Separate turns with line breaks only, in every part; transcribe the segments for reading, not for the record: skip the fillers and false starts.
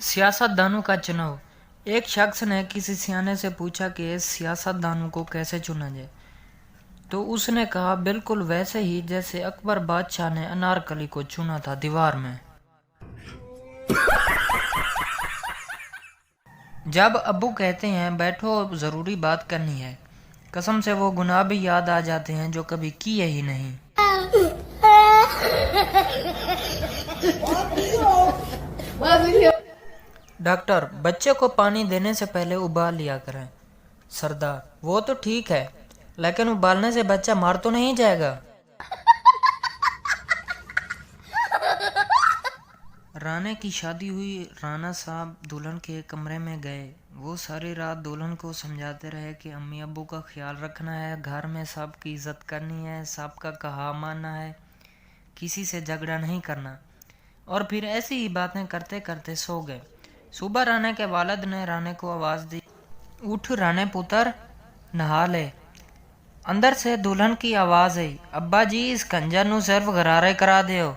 सियासतदानों का चुनाव। एक शख्स ने किसी सियाने से पूछा कि सियासतदानों को कैसे चुना जाए, तो उसने कहा बिल्कुल वैसे ही जैसे अकबर बादशाह ने अनारकली को चुना था दीवार में। जब अब्बू कहते हैं बैठो ज़रूरी बात करनी है, कसम से वो गुनाह भी याद आ जाते हैं जो कभी किए ही नहीं। डॉक्टर, बच्चे को पानी देने से पहले उबाल लिया करें। सरदार, वो तो ठीक है, लेकिन उबालने से बच्चा मार तो नहीं जाएगा। राणे की शादी हुई। राणा साहब दुल्हन के कमरे में गए। वो सारी रात दुल्हन को समझाते रहे कि अम्मी अब्बू का ख्याल रखना है, घर में सबकी इज्जत करनी है, सबका कहा मानना है, किसी से झगड़ा नहीं करना। और फिर ऐसी ही बातें करते करते सो गए। सुबह राणे के वालिद ने राणे को आवाज़ दी, उठ राणे पुत्र, नहा ले। अंदर से दुल्हन की आवाज़ आई, अब्बा जी इस कंजर नू सिर्फ गरारे करा दियो।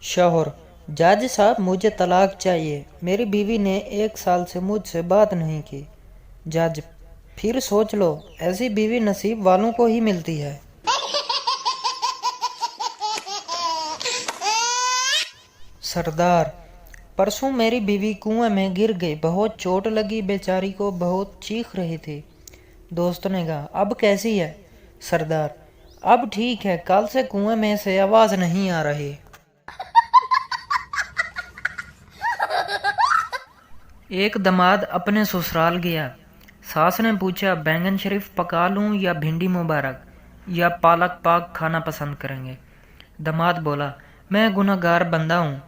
शौहर, जज साहब मुझे तलाक चाहिए, मेरी बीवी ने 1 साल से मुझसे बात नहीं की। जज, फिर सोच लो, ऐसी बीवी नसीब वालों को ही मिलती है। सरदार, परसों मेरी बीवी कुएं में गिर गई, बहुत चोट लगी, बेचारी को बहुत चीख रही थी। दोस्त ने कहा, अब कैसी है? सरदार, अब ठीक है, कल से कुएं में से आवाज नहीं आ रही। एक दामाद अपने ससुराल गया। सास ने पूछा, बैंगन शरीफ पका लूं या भिंडी मुबारक या पालक पाक खाना पसंद करेंगे? दामाद बोला, मैं गुनहगार बंदा हूँ,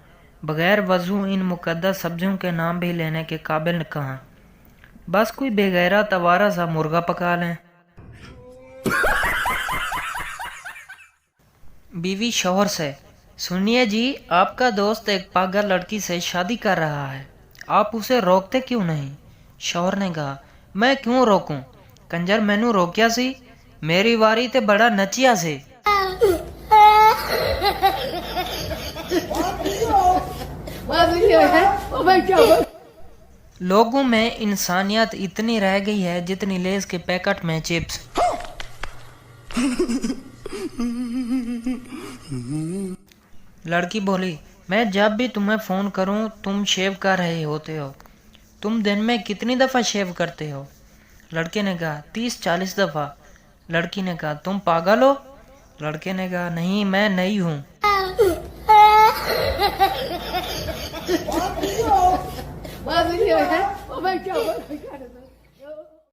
बगैर वजू इन मुकद्दस सब्जियों के नाम भी लेने के काबिल कहाँ, बस कोई बेगैरत आवारा सा मुर्गा पका लें। बीवी शौहर से, सुनिए जी, आपका दोस्त एक पागल लड़की से शादी कर रहा है, आप उसे रोकते क्यों नहीं? शौहर ने कहा, मैं क्यों रोकूं, कंजर मैनू रोकिया सी, मेरी वारी ते बड़ा नचिया सी। लोगों में इंसानियत इतनी रह गई है जितनी लेज के पैकेट में चिप्स। लड़की बोली, मैं जब भी तुम्हें फोन करूं तुम शेव कर रहे होते हो, तुम दिन में कितनी दफा शेव करते हो? लड़के ने कहा, 30-40 दफा। लड़की ने कहा, तुम पागल हो? लड़के ने कहा, नहीं मैं नहीं हूँ।